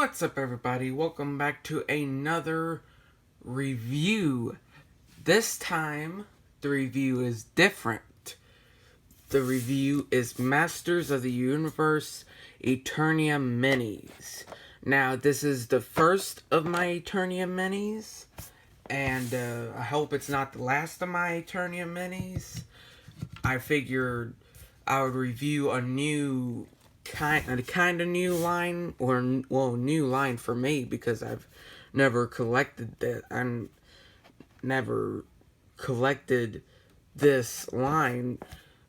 What's up, everybody? Welcome back to another review. This time, the review is different. The review is Masters of the Universe Eternia Minis. Now, this is the first of my Eternia Minis, and I hope it's not the last of my Eternia Minis. I figured I would review a new kind of new line, or new line for me, because I've never collected that. I never collected this line,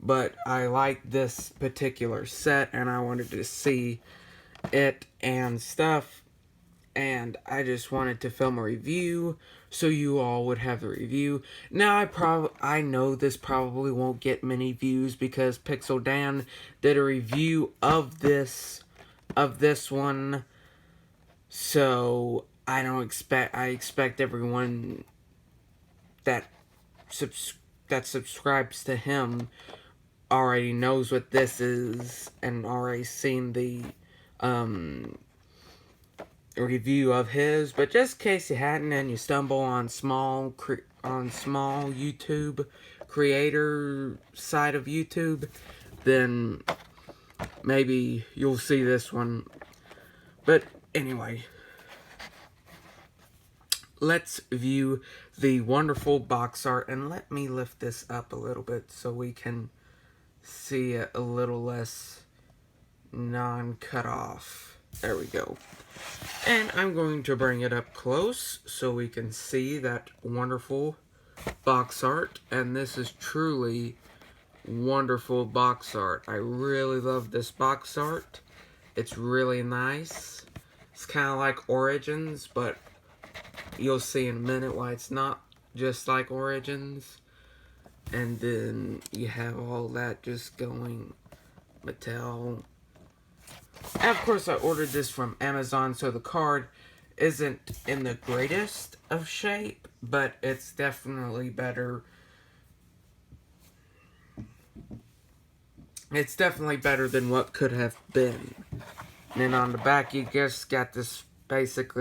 but I like this particular set, and I wanted to see it and stuff, and I just wanted to film a review so you all would have the review. Now, I know this probably won't get many views because Pixel Dan did a review of this one, so I expect everyone that subscribes to him already knows what this is and already seen the review of his, but just in case you hadn't and you stumble on small YouTube creator side of YouTube, then maybe you'll see this one. But anyway, let's view the wonderful box art, and let me lift this up a little bit so we can see it a little less non-cut off. There we go. And I'm going to bring it up close so we can see that wonderful box art. And this is truly wonderful box art. I really love this box art. It's really nice. It's kind of like Origins, but you'll see in a minute why it's not just like Origins. And then you have all that just going Mattel. And of course, I ordered this from Amazon, so the card isn't in the greatest of shape, but it's definitely better. It's definitely better than what could have been. And then on the back, you just got this basic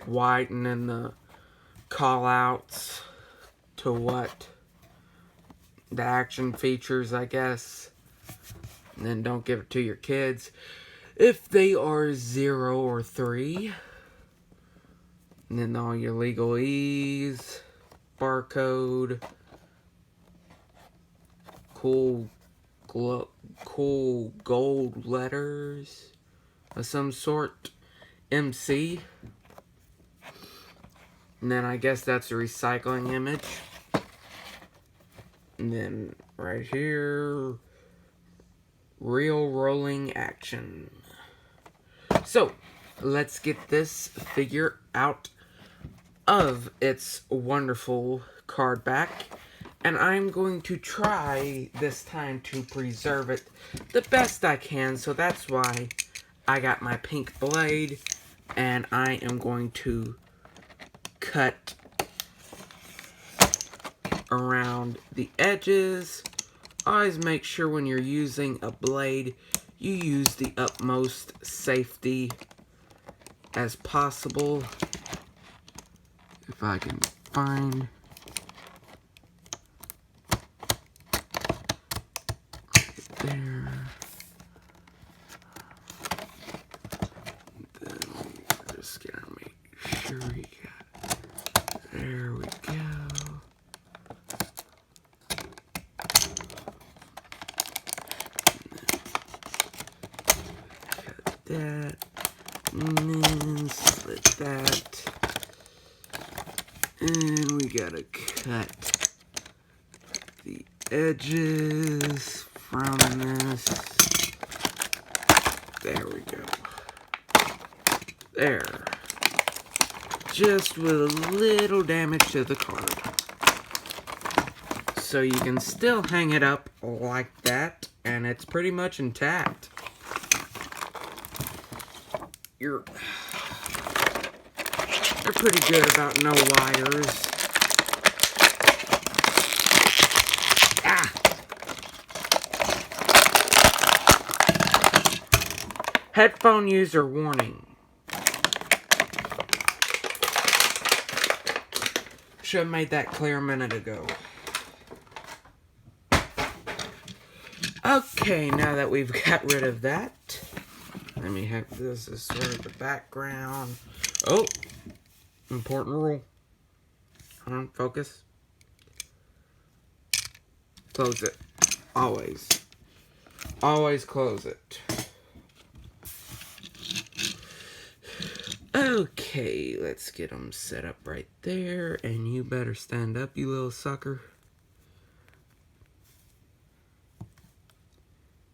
white, and then the call-outs to what the action features, I guess. And then don't give it to your kids if they are 0 or 3. And then all your legalese, barcode, cool gold letters of some sort, MC. And then I guess that's a recycling image. And then right here, real rolling action. So, let's get this figure out of its wonderful card back. And I'm going to try this time to preserve it the best I can. So that's why I got my pink blade. And I am going to cut around the edges. Always make sure when you're using a blade, you use the utmost safety as possible. If I can find it there. Then we're just gonna make sure we got it. There we go. That, and then slit that, and we gotta cut the edges from this. There we go. There. Just with a little damage to the card. So you can still hang it up like that, and it's pretty much intact. They're pretty good about no wires. Ah! Headphone user warning. Should have made that clear a minute ago. Okay, now that we've got rid of that, let me have this as sort of the background. Oh, important rule. Hold on, focus. Close it. Always. Always close it. Okay, let's get them set up right there. And you better stand up, you little sucker.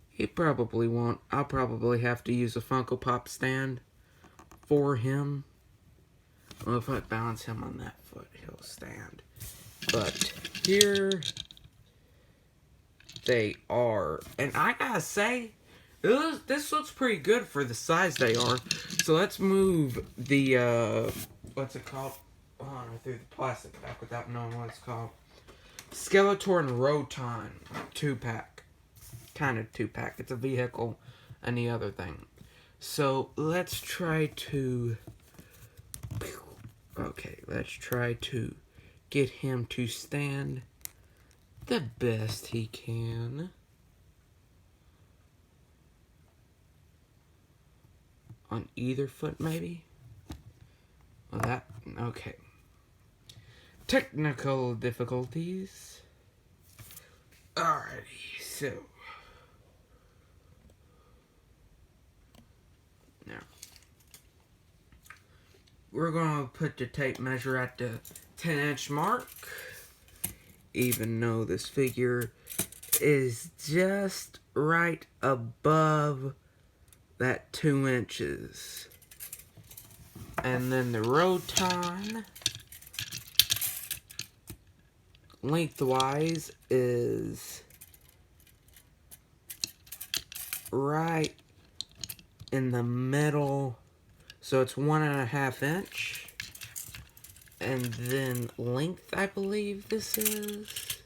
He probably won't. I'll probably have to use a Funko Pop stand for him. Well, if I balance him on that foot, he'll stand. But here they are. And I gotta say, this looks pretty good for the size they are. So let's move the, what's it called? Oh, I threw the plastic back without knowing what it's called. Skeletor and Roton 2-pack. Kind of 2-pack. It's a vehicle and the other thing. So let's try to... Okay, let's try to get him to stand the best he can. On either foot, maybe? Well, that... Okay. Technical difficulties. Alrighty, so... Now, we're going to put the tape measure at the 10-inch mark, even though this figure is just right above that 2 inches. And then the Roton, lengthwise, is right in the middle, so it's 1.5 inch, and then length, I believe this is,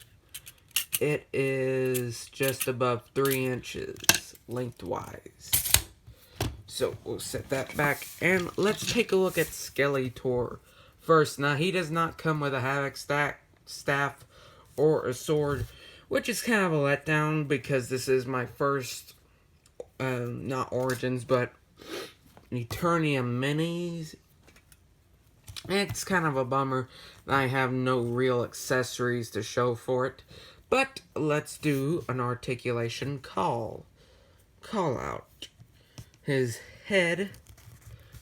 it is just above 3 inches lengthwise. So we'll set that back, and let's take a look at Skeletor first. Now, he does not come with a Havoc staff or a sword, which is kind of a letdown because this is my first not Origins, but Eternia minis. It's kind of a bummer that I have no real accessories to show for it. But let's do an articulation call out. His head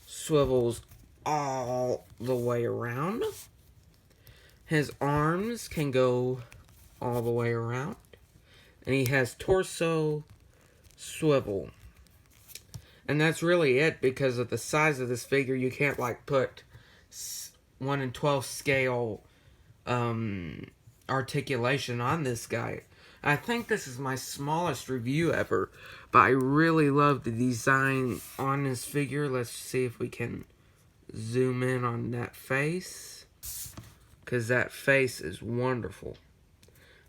swivels all the way around. His arms can go all the way around. And he has torso swivel. And that's really it, because of the size of this figure. You can't like put 1/12 scale articulation on this guy. I think this is my smallest review ever, but I really love the design on this figure. Let's see if we can zoom in on that face, because that face is wonderful.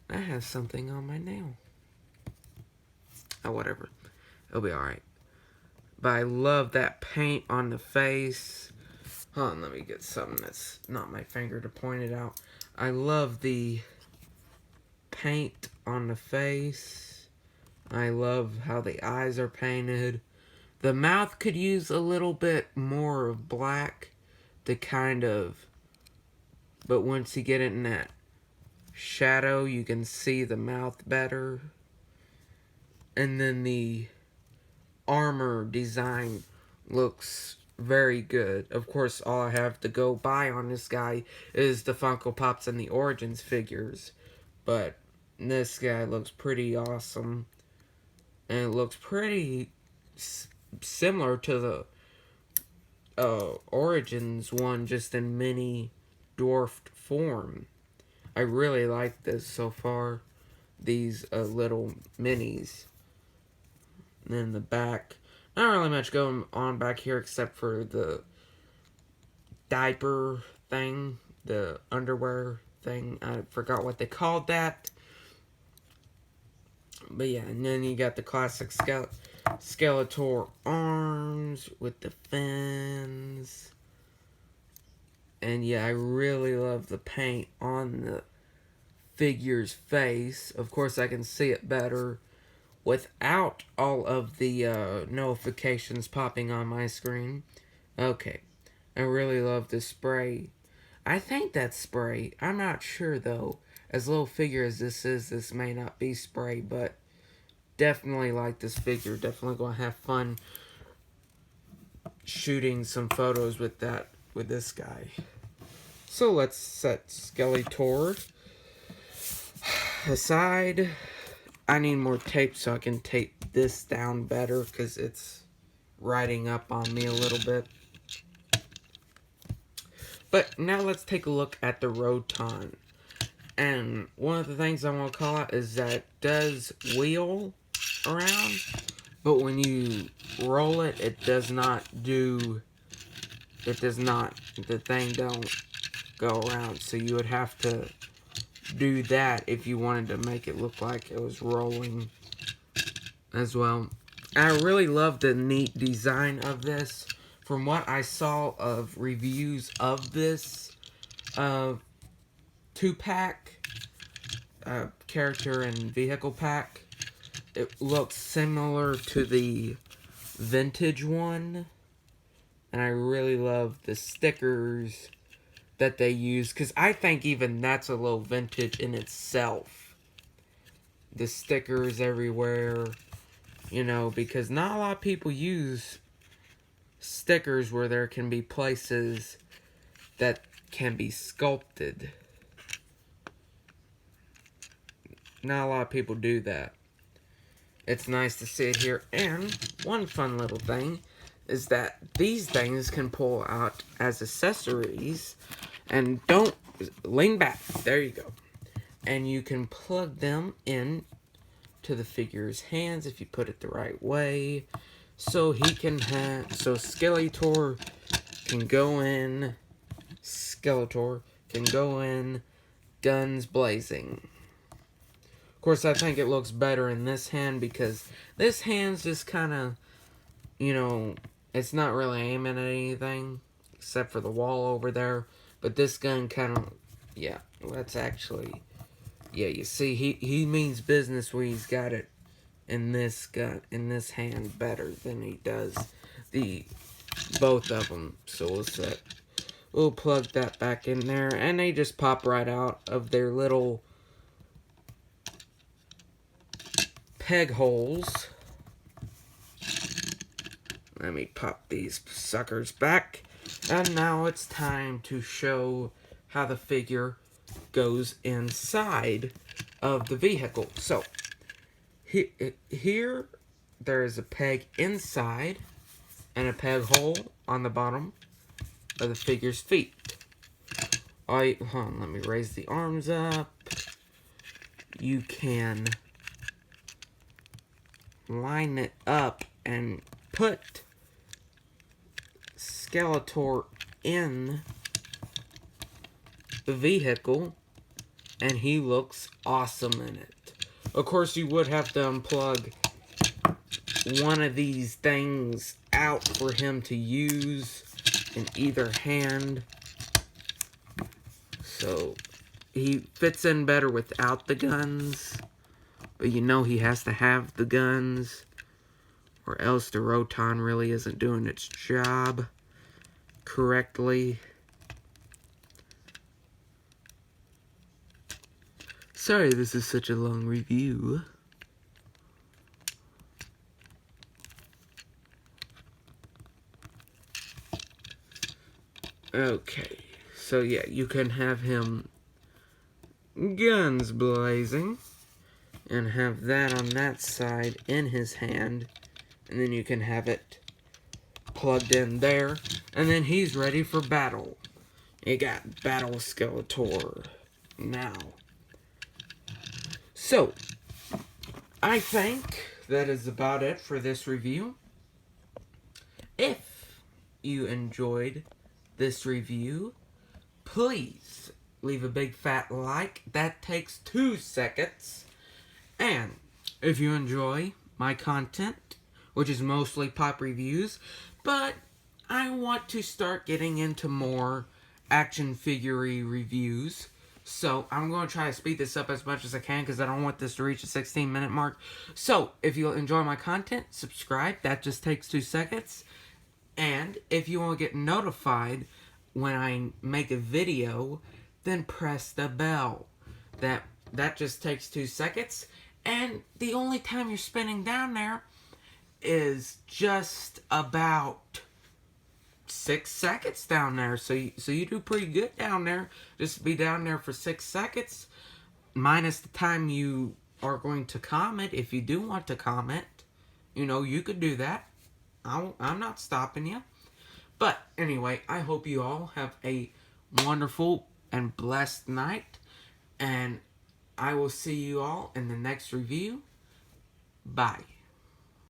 I have something on my nail. Oh, whatever. It'll be alright. But I love that paint on the face. Hold on, let me get something that's not my finger to point it out. I love the paint on the face. I love how the eyes are painted. The mouth could use a little bit more of black to kind of... But once you get in that shadow, you can see the mouth better. And then the armor design looks very good. Of course, all I have to go by on this guy is the Funko Pops and the Origins figures. But this guy looks pretty awesome. And it looks pretty similar to the Origins one, just in mini dwarfed form. I really like this so far. These little minis. And then the back, not really much going on back here except for the diaper thing, the underwear thing. I forgot what they called that. But yeah, and then you got the classic Skeletor arms with the fins. And yeah, I really love the paint on the figure's face. Of course, I can see it better without all of the notifications popping on my screen. Okay, I really love this spray. I think that's spray. I'm not sure though. As little figure as this is, this may not be spray, but definitely like this figure. Definitely gonna have fun shooting some photos with this guy. So let's set Skeletor aside. I need more tape so I can tape this down better because it's riding up on me a little bit. But now let's take a look at the Roton. And one of the things I want to call out is that it does wheel around, but when you roll it, the thing don't go around. So you would have to do that if you wanted to make it look like it was rolling as well. I really love the neat design of this. From what I saw of reviews of this 2-pack character and vehicle pack, it looks similar to the vintage one, and I really love the stickers that they use, because I think even that's a little vintage in itself. The stickers everywhere, you know, because not a lot of people use stickers where there can be places that can be sculpted. Not a lot of people do that. It's nice to see it here. And one fun little thing is that these things can pull out as accessories. And don't lean back. There you go. And you can plug them in to the figure's hands if you put it the right way. So Skeletor can go in. Skeletor can go in, guns blazing. Of course, I think it looks better in this hand because this hand's just kind of, you know, it's not really aiming at anything except for the wall over there. But this gun kind of, yeah, that's actually, yeah, you see, he means business when he's got it in this hand better than he does both of them. So we'll plug that back in there, and they just pop right out of their little peg holes. Let me pop these suckers back. And now it's time to show how the figure goes inside of the vehicle. So, here there is a peg inside and a peg hole on the bottom of the figure's feet. Let me raise the arms up. You can line it up and put Skeletor in the vehicle, and he looks awesome in it. Of course, you would have to unplug one of these things out for him to use in either hand. So he fits in better without the guns, but you know he has to have the guns, or else the Roton really isn't doing its job correctly. Sorry this is such a long review. Okay, so yeah, you can have him guns blazing, and have that on that side in his hand, and then you can have it plugged in there, and then he's ready for battle. You got Battle Skeletor now. So, I think that is about it for this review. If you enjoyed this review, please leave a big fat like. That takes 2 seconds. And if you enjoy my content, which is mostly pop reviews, but I want to start getting into more action figure reviews. So I'm going to try to speed this up as much as I can because I don't want this to reach a 16-minute mark. So if you enjoy my content, subscribe. That just takes 2 seconds. And if you want to get notified when I make a video, then press the bell. That just takes 2 seconds. And the only time you're spending down there is just about 6 seconds down there. So you do pretty good down there. Just be down there for 6 seconds. Minus the time you are going to comment. If you do want to comment, you could do that. I'm not stopping you. But anyway, I hope you all have a wonderful and blessed night. And I will see you all in the next review. Bye.